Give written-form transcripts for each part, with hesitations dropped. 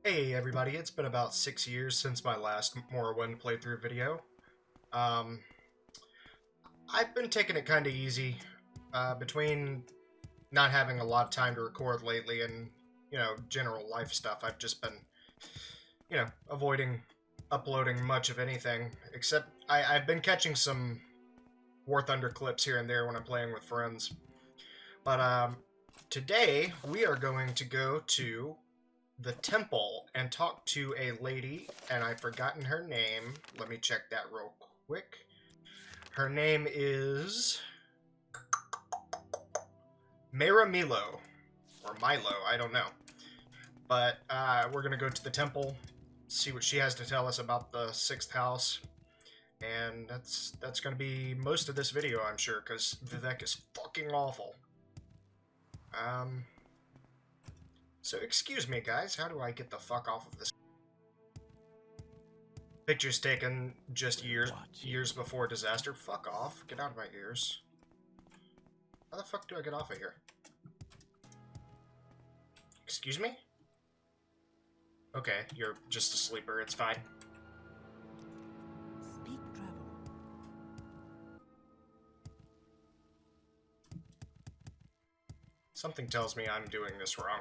Hey everybody, it's been about 6 years since my last Morrowind playthrough video. Um, I've been taking it kind of easy, between not having a lot of time to record lately and, general life stuff. I've just been, avoiding uploading much of anything, except I've been catching some War Thunder clips here and there when I'm playing with friends. But, today we are going to go to the temple and talk to a lady, and I've forgotten her name. Let me check that real quick. Her name is Mira Milo, or Milo, I don't know. But we're gonna go to the temple, see what she has to tell us about the sixth house, and that's gonna be most of this video, I'm sure, because Vivek is fucking awful. So excuse me, guys. How do I get the fuck off of this? Pictures taken just years before disaster. Fuck off. Get out of my ears. How the fuck do I get off of here? Excuse me? Okay, you're just a sleeper. It's fine. Speak travel. Something tells me I'm doing this wrong.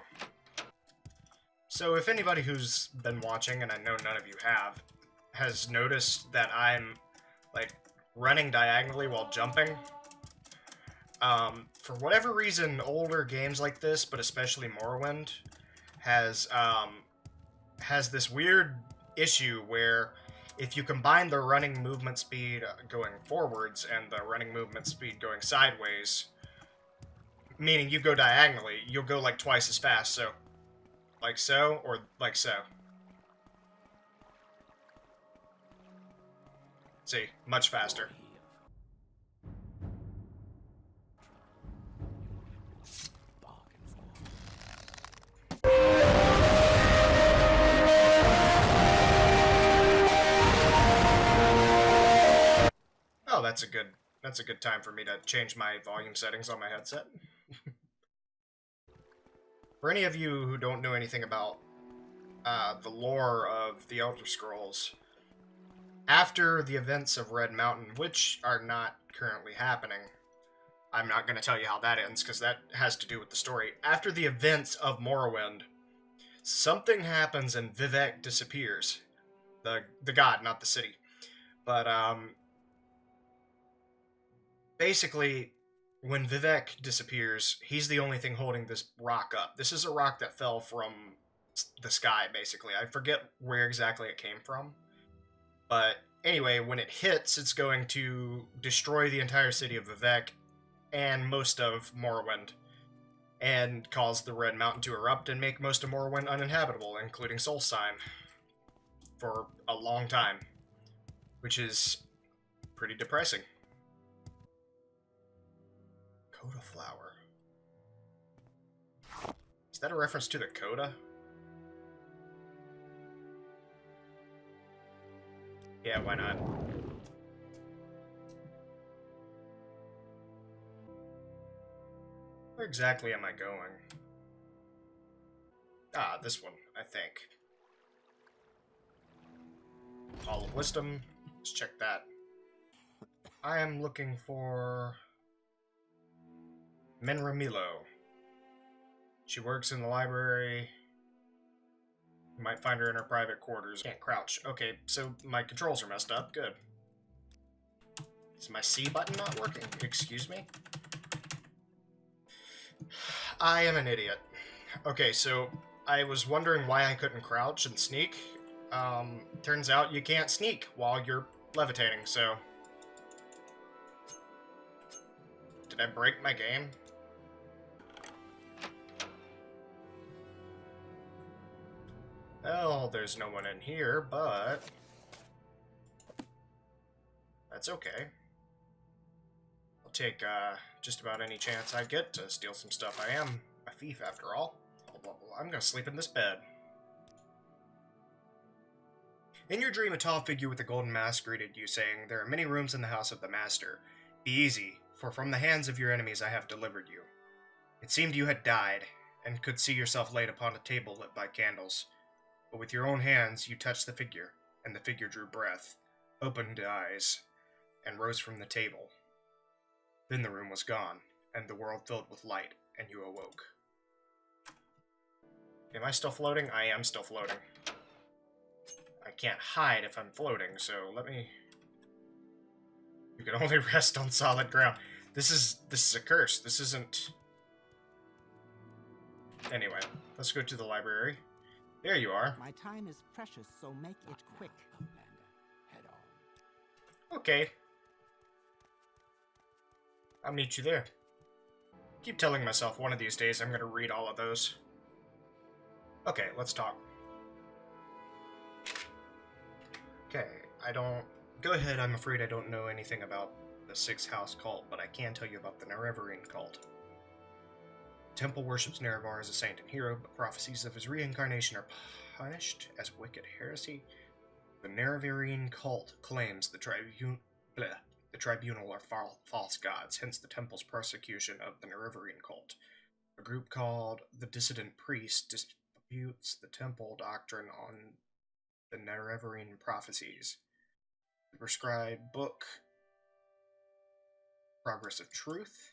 So if anybody who's been watching, and I know none of you have, has noticed that I'm, like, running diagonally while jumping, for whatever reason, older games like this, but especially Morrowind, has this weird issue where if you combine the running movement speed going forwards and the running movement speed going sideways, meaning you go diagonally, you'll go like twice as fast, so like so, or like so. See, much faster. Oh, that's a good time for me to change my volume settings on my headset. For any of you who don't know anything about the lore of the Elder Scrolls, after the events of Red Mountain, which are not currently happening, I'm not going to tell you how that ends, because that has to do with the story. After the events of Morrowind, something happens and Vivek disappears. The god, not the city. But, basically, when Vivek disappears, he's the only thing holding this rock up. This is a rock that fell from the sky, basically. I forget where exactly it came from. But anyway, when it hits, it's going to destroy the entire city of Vivek and most of Morrowind, and cause the Red Mountain to erupt and make most of Morrowind uninhabitable, including Solstheim, for a long time, which is pretty depressing. Coda flower. Is that a reference to the Coda? Yeah, why not? Where exactly am I going? Ah, this one, I think. Hall of Wisdom. Let's check that. I am looking for Menra Milo. She works in the library. You might find her in her private quarters. Can't crouch. Okay, so my controls are messed up. Good. Is my C button not working? Excuse me? I am an idiot. Okay, so I was wondering why I couldn't crouch and sneak. Turns out you can't sneak while you're levitating, so... Did I break my game? Well, there's no one in here, but... that's okay. I'll take, just about any chance I get to steal some stuff. I am a thief, after all. I'm gonna sleep in this bed. In your dream, a tall figure with a golden mask greeted you, saying, "There are many rooms in the house of the Master. Be easy, for from the hands of your enemies I have delivered you." It seemed you had died, and could see yourself laid upon a table lit by candles. But with your own hands, you touched the figure, and the figure drew breath, opened eyes, and rose from the table. Then the room was gone, and the world filled with light, and you awoke. Am I still floating? I am still floating. I can't hide if I'm floating, so let me... You can only rest on solid ground. This is a curse. This isn't... Anyway, let's go to the library. There you are. My time is precious, so make it quick. Okay. I'll meet you there. Keep telling myself one of these days I'm gonna read all of those. Okay, let's talk. Okay, I don't... Go ahead, I'm afraid I don't know anything about the Sixth House cult, but I can tell you about the Nerevarine cult. The temple worships Nerevar as a saint and hero, but prophecies of his reincarnation are punished as wicked heresy. The Nerevarine cult claims the tribunal are false gods, hence the temple's persecution of the Nerevarine cult. A group called the Dissident Priest disputes the temple doctrine on the Nerevarine prophecies. The prescribed book, Progress of Truth.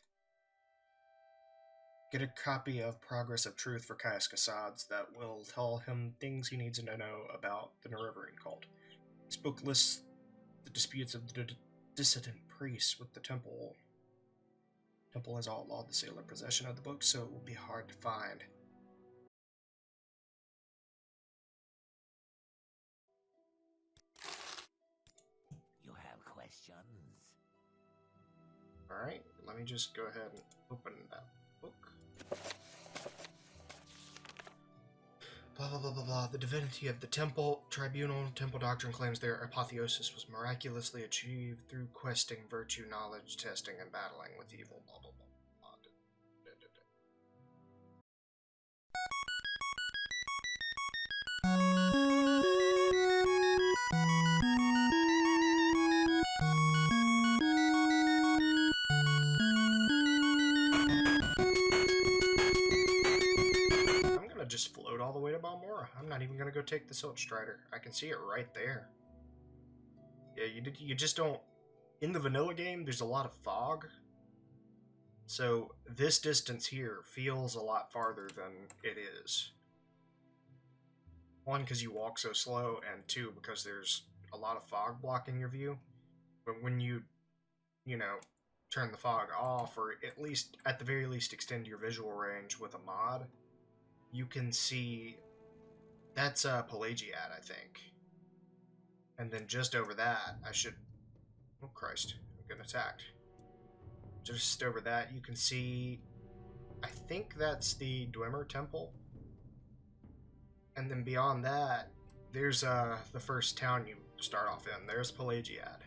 Get a copy of Progress of Truth for Caius Casades that will tell him things he needs to know about the Nerevarine cult. This book lists the disputes of the dissident priests with the temple. The temple has outlawed the sale or possession of the book, so it will be hard to find. You have questions? Alright, let me just go ahead and open that book. Blah blah blah blah blah. The divinity of the temple tribunal temple doctrine claims their apotheosis was miraculously achieved through questing, virtue, knowledge, testing, and battling with evil. Blah blah blah. Just float all the way to Balmora. I'm not even gonna go take the Silt Strider. I can see it right there. Yeah, you just don't... In the vanilla game, there's a lot of fog. So this distance here feels a lot farther than it is. One, because you walk so slow, and two, because there's a lot of fog blocking your view. But when you know, turn the fog off, or at the very least extend your visual range with a mod, you can see that's Pelagiad, I think. And then just over that, oh Christ, I'm getting attacked. Just over that, you can see, I think that's the Dwemer Temple. And then beyond that, there's the first town you start off in. There's Pelagiad.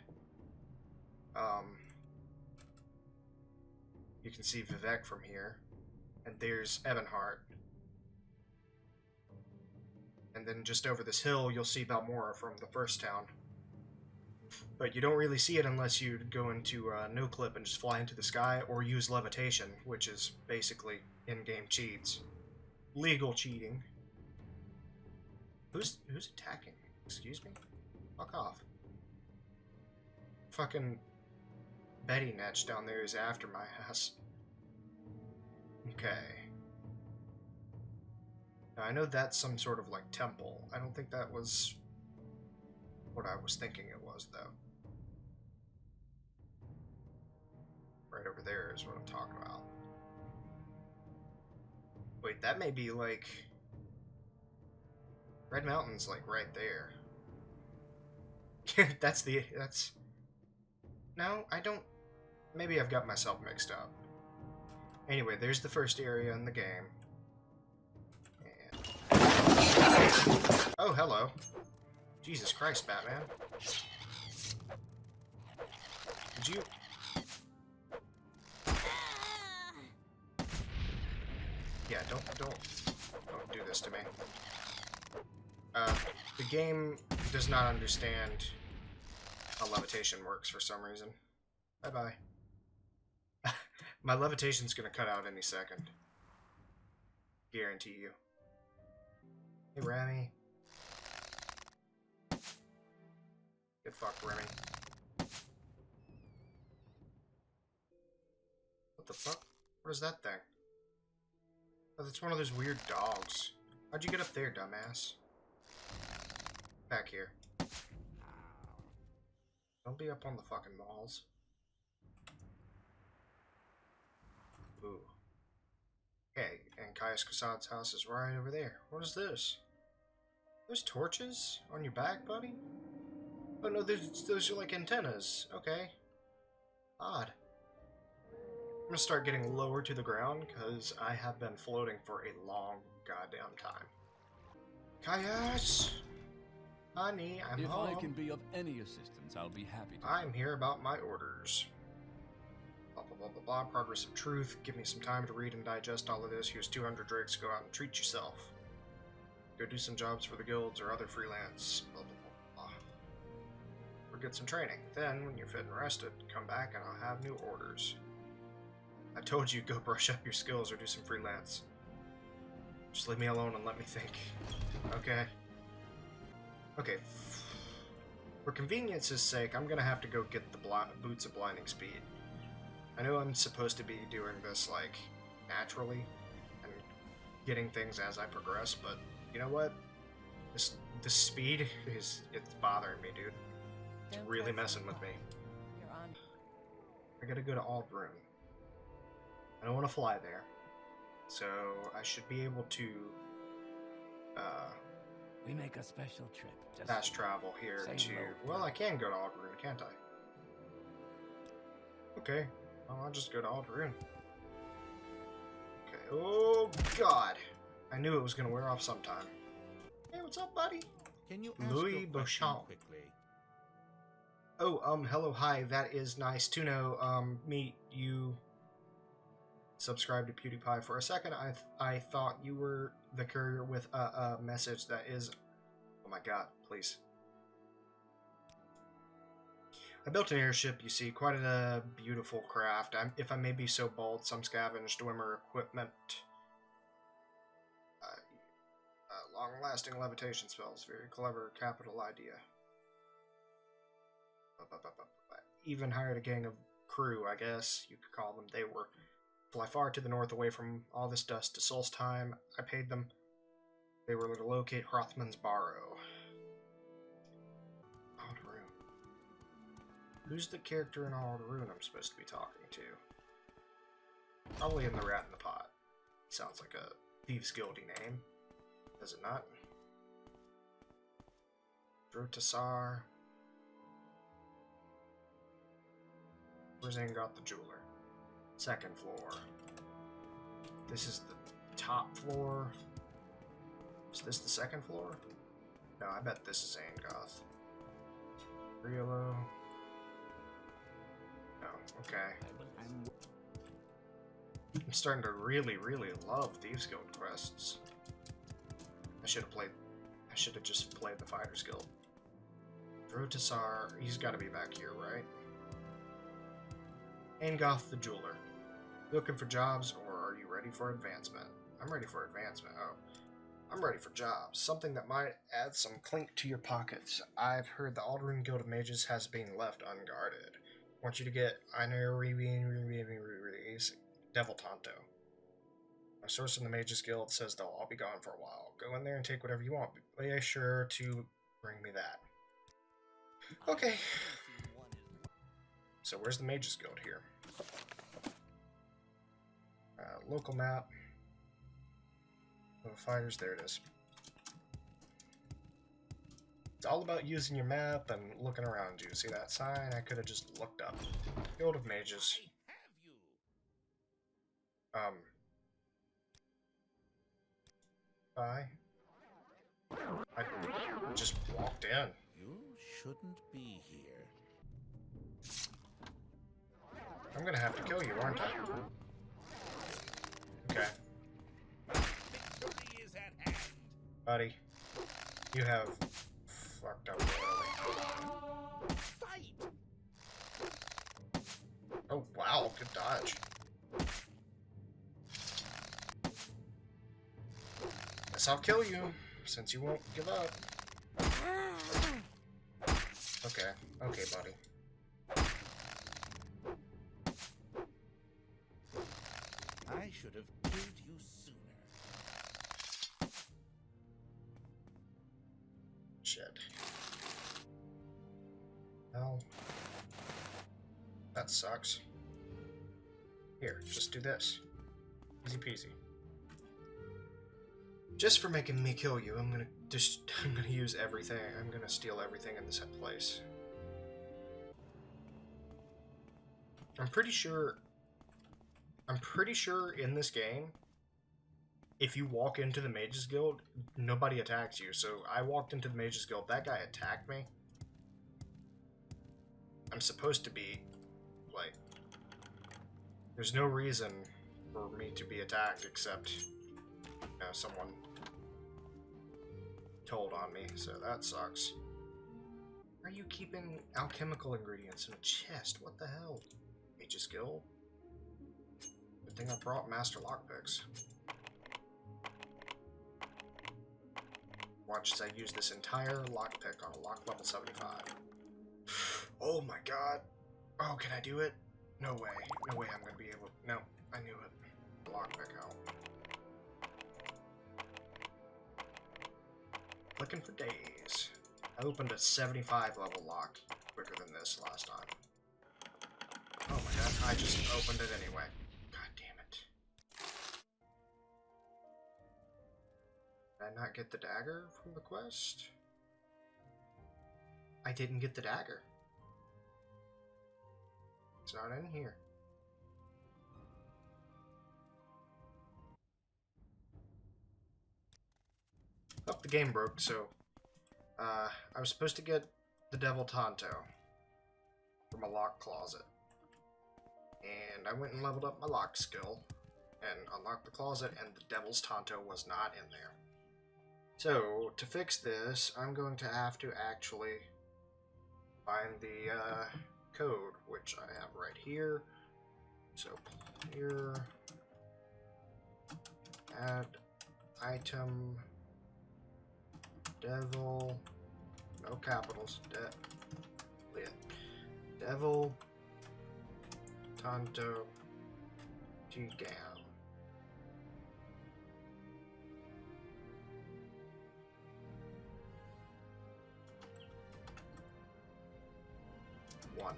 You can see Vivek from here. And there's Ebonheart. And then just over this hill, you'll see Balmora from the first town. But you don't really see it unless you go into no clip and just fly into the sky, or use levitation, which is basically in-game cheats. Legal cheating. Who's attacking? Excuse me? Fuck off. Fucking Betty Netch down there is after my ass. Okay. Now, I know that's some sort of, like, temple. I don't think that was what I was thinking it was, though. Right over there is what I'm talking about. Wait, that may be, like... Red Mountain's, like, right there. that's... No, I don't... Maybe I've got myself mixed up. Anyway, there's the first area in the game. Oh, hello. Jesus Christ, Batman. Did you... Yeah, don't do this to me. The game does not understand how levitation works for some reason. Bye-bye. My levitation's gonna cut out any second. Guarantee you. Hey, Rami. Get fucked, Remy. What the fuck? What is that thing? Oh, that's one of those weird dogs. How'd you get up there, dumbass? Back here. Don't be up on the fucking walls. Ooh. Okay, and Caius Cassad's house is right over there. What is this? Those torches on your back, buddy? Oh no, those are like antennas. Okay. Odd. I'm gonna start getting lower to the ground because I have been floating for a long goddamn time. Caius! Honey, I'm home. If I can be of any assistance, I'll be happy to. I'm here about my orders. Blah, blah, blah, blah, blah. Progress of truth. Give me some time to read and digest all of this. Here's 200 drakes. Go out and treat yourself. Go do some jobs for the guilds or other freelance. Blah, blah, blah, blah. Or get some training. Then, when you're fit and rested, come back and I'll have new orders. I told you, go brush up your skills or do some freelance. Just leave me alone and let me think. Okay? Okay. For convenience's sake, I'm gonna have to go get the boots of blinding speed. I know I'm supposed to be doing this, like, naturally, and getting things as I progress, but you know what? This speed it's bothering me, dude. It's really messing with me. I gotta go to Aldrune. I don't want to fly there, so I should be able to, We make a special trip. Just fast travel here say to... no. Well, I can go to Aldrune, can't I? Okay. Well, I'll just go to Aldrune. Okay. Oh, God. I knew it was going to wear off sometime. Hey, what's up, buddy? Can you ask Louis your question Beauchamp. quickly? Oh, hello, hi. That is nice to know. Meet you. Subscribe to PewDiePie for a second. I thought you were the courier with a message that is... Oh my god, please. I built an airship, you see, quite a beautiful craft. If I may be so bold, some scavenged Dwemer equipment. Long-lasting levitation spells. Very clever, capital idea. Even hired a gang of crew, I guess you could call them. They were... fly far to the north away from all this dust to Solstheim. I paid them. They were to locate Hrothman's Barrow. Aldrune. Who's the character in Aldrune I'm supposed to be talking to? Probably in the Rat in the Pot. Sounds like a Thieves Guildy name. Does it not? Drotasar. Where's Angot the Jeweler? Second floor. This is the top floor. Is this the second floor? No, I bet this is Angoth. Riolo. No, okay. I'm starting to really, really love Thieves Guild quests. I should have just played the Fighters Guild. Drotasar, he's gotta be back here, right? Angoth the Jeweler. Looking for jobs, or are you ready for advancement? I'm ready for advancement. Oh. I'm ready for jobs. Something that might add some clink to your pockets. I've heard the Aldrune Guild of Mages has been left unguarded. Want you to get Devil Tonto. My source in the Mages Guild says they'll all be gone for a while. Go in there and take whatever you want. But be sure to bring me that. Okay. So where's the Mages Guild here? Local map. Oh, fighters, there it is. It's all about using your map and looking around you. See that sign? I could have just looked up. Guild of Mages. Bye. I just walked in. You shouldn't be here. I'm gonna have to kill you, aren't I? Okay. Victory is at hand. Buddy, you have fucked up royally. Fight! Oh wow, good dodge. Guess I'll kill you, since you won't give up. Okay, okay, buddy. I should have killed you sooner. Shit. Well, that sucks. Here, just do this. Easy peasy. Just for making me kill you, I'm gonna use everything. I'm gonna steal everything in this place. I'm pretty sure in this game, if you walk into the Mages Guild, nobody attacks you. So I walked into the Mages Guild, that guy attacked me. I'm supposed to be, like, there's no reason for me to be attacked except, you know, someone told on me, so that sucks. Are you keeping alchemical ingredients in a chest? What the hell? Mage's Guild? Good thing I brought master lockpicks. Watch as I use this entire lockpick on a lock level 75. Oh my god. Oh, can I do it? No way. No way I'm gonna be able... No, I knew it. Lockpick out. Looking for days. I opened a 75 level lock quicker than this last time. Oh my god, I just opened it anyway. God damn it. Did I not get the dagger from the quest? I didn't get the dagger. It's not in here. Oh, the game broke, so I was supposed to get the Devil Tonto from a lock closet. And I went and leveled up my lock skill and unlocked the closet, and the Devil's Tonto was not in there. So, to fix this, I'm going to have to actually find the code, which I have right here. So, here, add item, devil, no capitals, devil, Tonto, T-Gam. One.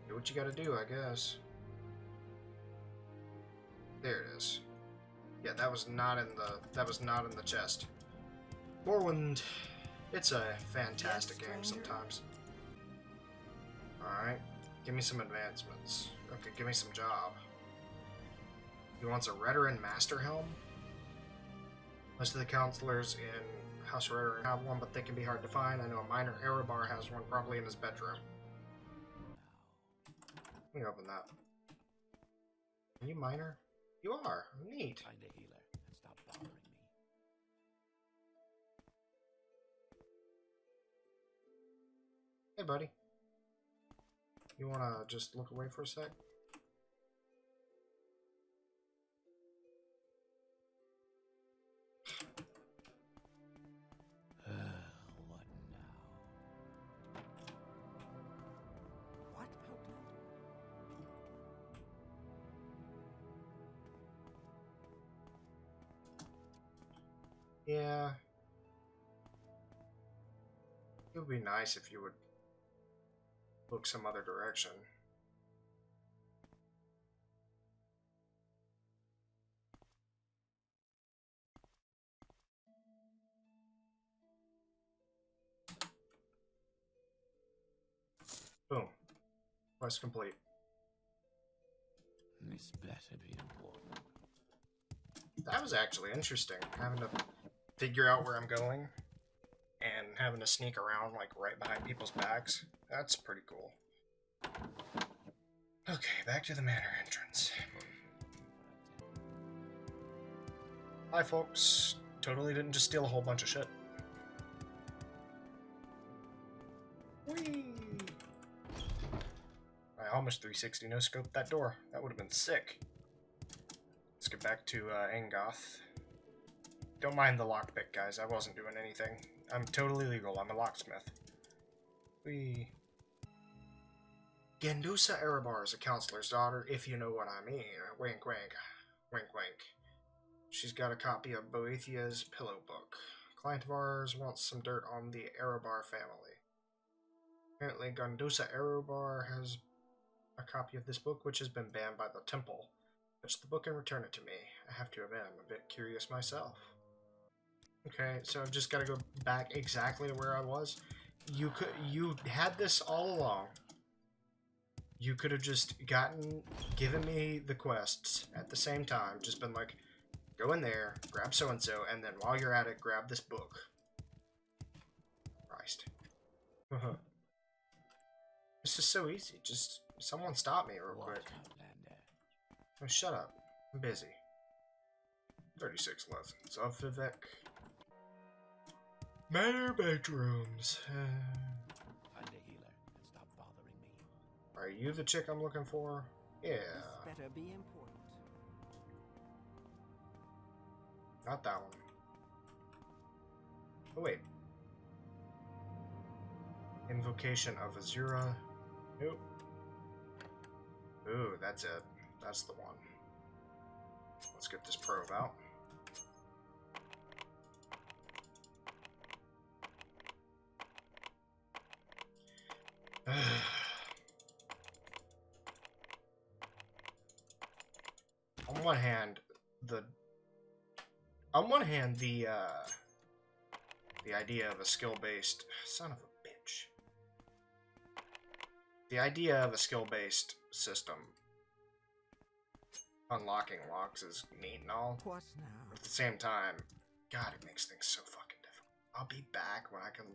Do what you gotta do, I guess. There it is. Yeah, that was not in the chest. Morrowind, it's a fantastic game sometimes. Alright, give me some advancements. Okay, give me some job. He wants a Rhetorian Master Helm? Most of the counselors in House Rhetorian have one, but they can be hard to find. I know a miner Erebar has one, probably in his bedroom. Let me open that. Are you miner? You are. Neat. Find a healer and stop bothering me. Hey, buddy. You wanna just look away for a sec? What now? What outlet? Yeah. It would be nice if you would look some other direction. Boom. Quest complete. This better be important. That was actually interesting, having to figure out where I'm going and having to sneak around like right behind people's backs. That's pretty cool. Okay, back to the manor entrance. Hi folks. Totally didn't just steal a whole bunch of shit. Whee! I almost 360 no scoped that door. That would have been sick. Let's get back to Angoth. Don't mind the lockpick, guys. I wasn't doing anything. I'm totally legal. I'm a locksmith. Gandusa Erebar is a counselor's daughter, if you know what I mean. Wink, wink. Wink, wink. She's got a copy of Boethia's Pillow Book. A client of ours wants some dirt on the Erebar family. Apparently, Gandusa Erebar has a copy of this book, which has been banned by the temple. Fetch the book and return it to me. I have to admit, I'm a bit curious myself. Okay, so I've just got to go back exactly to where I was. You had this all along. You could have just given me the quests at the same time. Just been like, go in there, grab so-and-so, and then while you're at it, grab this book. Christ. This is so easy. Just someone stop me real quick. Oh, shut up. I'm busy. 36 lessons of Vivek. Manor bedrooms. Find a healer and stop bothering me. Are you the chick I'm looking for? Yeah. This better be important. Not that one. Oh, wait. Invocation of Azura. Nope. Ooh, that's it. That's the one. Let's get this probe out. On one hand, the idea of a skill-based son of a bitch. The idea of a skill-based system unlocking locks is neat and all. What now? But at the same time, God, it makes things so fucking difficult. I'll be back when I can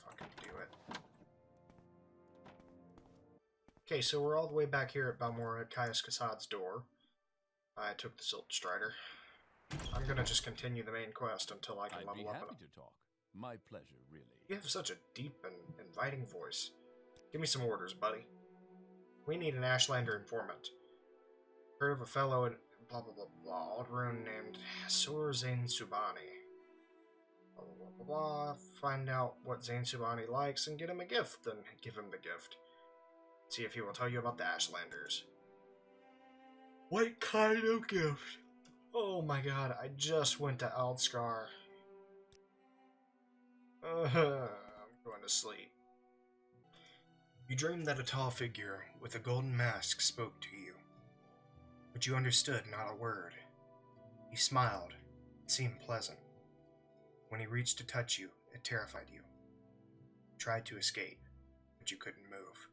fucking do it. Okay, so we're all the way back here at Balmora at Caius Kassad's door. I took the Silt Strider. I'm gonna just continue the main quest until I can I'd be level up. happy to talk. My pleasure, really. You have such a deep and inviting voice. Give me some orders, buddy. We need an Ashlander informant. Heard of a fellow in blah blah blah blah old rune named Hasur Zain Subani. Blah blah blah blah. Find out what Zain Subani likes and get him a gift, then give him the gift. See if he will tell you about the Ashlanders. What kind of gift? Oh my god, I just went to Aldscar. I'm going to sleep. You dreamed that a tall figure with a golden mask spoke to you. But you understood not a word. He smiled. It seemed pleasant. When he reached to touch you, it terrified you. You tried to escape, but you couldn't move.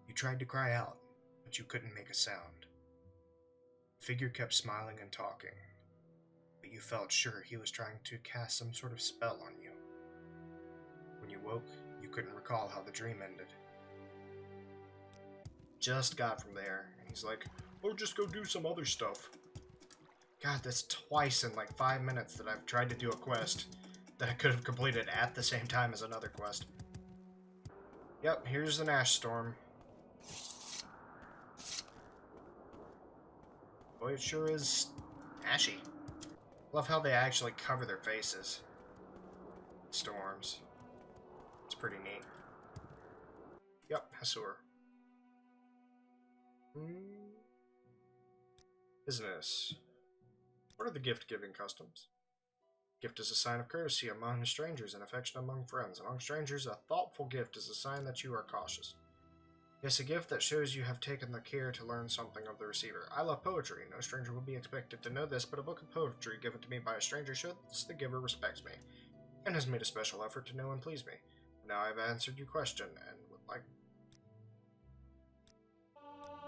You tried to cry out, but you couldn't make a sound. The figure kept smiling and talking, but you felt sure he was trying to cast some sort of spell on you. When you woke, you couldn't recall how the dream ended. Just got from there, and he's like, oh, just go do some other stuff. God, that's twice in like 5 minutes that I've tried to do a quest that I could have completed at the same time as another quest. Yep, here's an ash storm. Boy, it sure is ashy. Love how they actually cover their faces. Storms. It's pretty neat. Yep, Hasur. Business. What are the gift-giving customs? Gift is a sign of courtesy among strangers and affection among friends. Among strangers, a thoughtful gift is a sign that you are cautious. Yes, a gift that shows you have taken the care to learn something of the receiver. I love poetry. No stranger would be expected to know this, but a book of poetry given to me by a stranger shows the giver respects me and has made a special effort to know and please me. Now I have answered your question and would like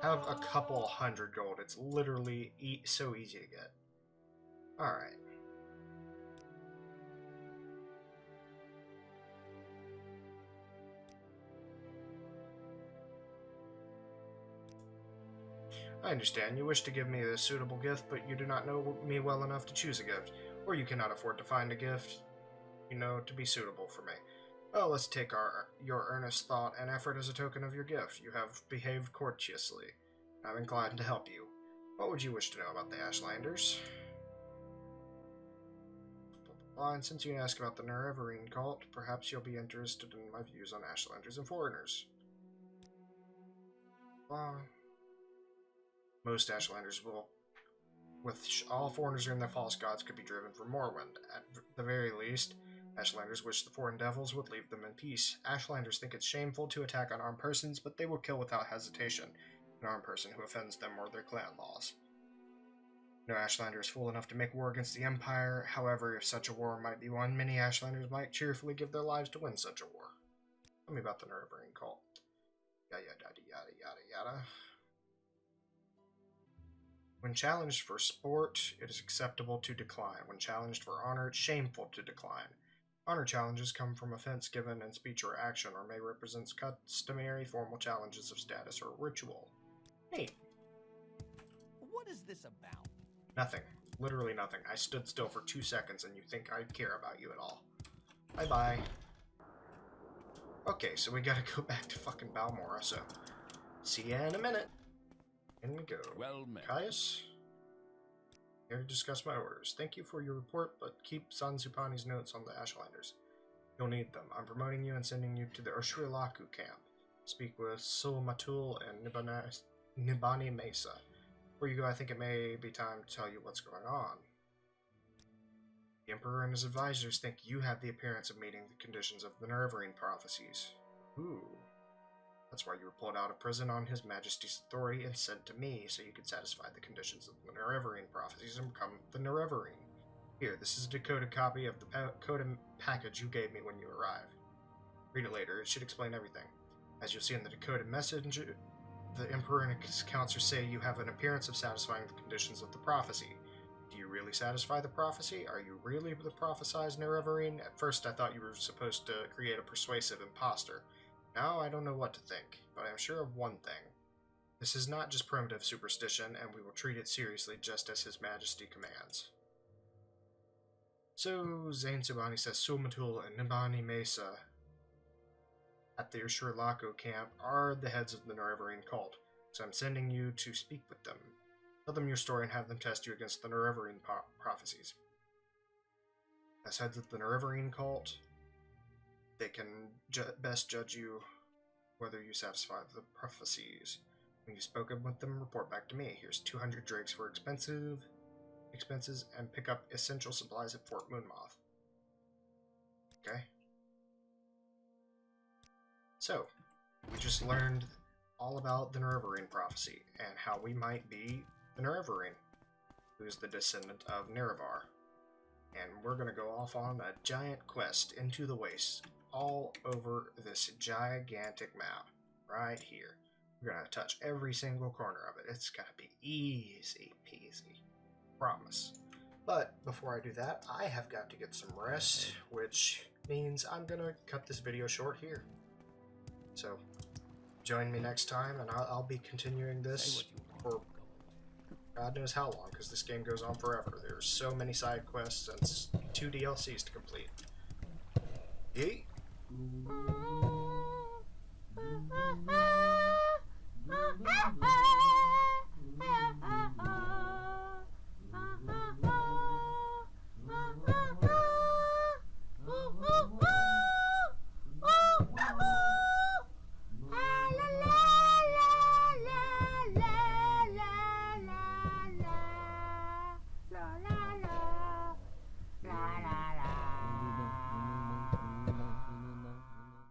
have a couple hundred gold. It's literally so easy to get. Alright. I understand. You wish to give me a suitable gift, but you do not know me well enough to choose a gift. Or you cannot afford to find a gift, you know, to be suitable for me. Well, let's take your earnest thought and effort as a token of your gift. You have behaved courteously. I'm inclined to help you. What would you wish to know about the Ashlanders? Well, and since you asked about the Nerevarine cult, perhaps you'll be interested in my views on Ashlanders and foreigners. Well, most Ashlanders will, with all foreigners and their false gods, could be driven from Morrowind. At the very least, Ashlanders wish the foreign devils would leave them in peace. Ashlanders think it's shameful to attack unarmed persons, but they will kill without hesitation an armed person who offends them or their clan laws. No Ashlander is fool enough to make war against the Empire. However, if such a war might be won, many Ashlanders might cheerfully give their lives to win such a war. Tell me about the Nerevarine cult. Yada yada yada yada yada. When challenged for sport, it is acceptable to decline. When challenged for honor, it's shameful to decline. Honor challenges come from offense given in speech or action, or may represent customary formal challenges of status or ritual. Neat. What is this about? Nothing. Literally nothing. I stood still for 2 seconds and you think I care about you at all. Bye-bye. Okay, so we gotta go back to fucking Balmora, so see ya in a minute. In we go. Well met. Caius? Here to discuss my orders. Thank you for your report, but keep Zanzupani's notes on the Ashlanders. You'll need them. I'm promoting you and sending you to the Ushrilaku camp. Speak with Sul Matul and Nibani Mesa. Before you go, I think it may be time to tell you what's going on. The Emperor and his advisors think you have the appearance of meeting the conditions of the Nerevarine prophecies. Ooh. That's why you were pulled out of prison on His Majesty's authority and sent to me, so you could satisfy the conditions of the Nerevarine prophecies and become the Nerevarine. Here, this is a decoded copy of the coded package you gave me when you arrived. Read it later, it should explain everything. As you'll see in the decoded message, the Emperor and his counselors say you have an appearance of satisfying the conditions of the prophecy. Do you really satisfy the prophecy? Are you really the prophesized Nerevarine? At first I thought you were supposed to create a persuasive imposter. Now I don't know what to think, but I'm sure of one thing. This is not just primitive superstition, and we will treat it seriously just as His Majesty commands. So, Zain Subani says Sulmatul and Nibani Mesa at the Ushrilaku camp are the heads of the Nerevarine cult, so I'm sending you to speak with them. Tell them your story and have them test you against the Nerevarine prophecies. As heads of the Nerevarine cult, they can best judge you whether you satisfy the prophecies. When you've spoken with them, report back to me. Here's 200 drakes for expenses, and pick up essential supplies at Fort Moonmoth. Okay. So, we just learned all about the Nerevarine prophecy, and how we might be the Nerevarine, who is the descendant of Nerevar. And we're going to go off on a giant quest into the wastes, all over this gigantic map, right here. We're going to touch every single corner of it. It's going to be easy peasy. Promise. But before I do that, I have got to get some rest, which means I'm going to cut this video short here. So, join me next time, and I'll be continuing this for God knows how long, because this game goes on forever. There's so many side quests and 2 DLCs to complete. Yeet! Ah!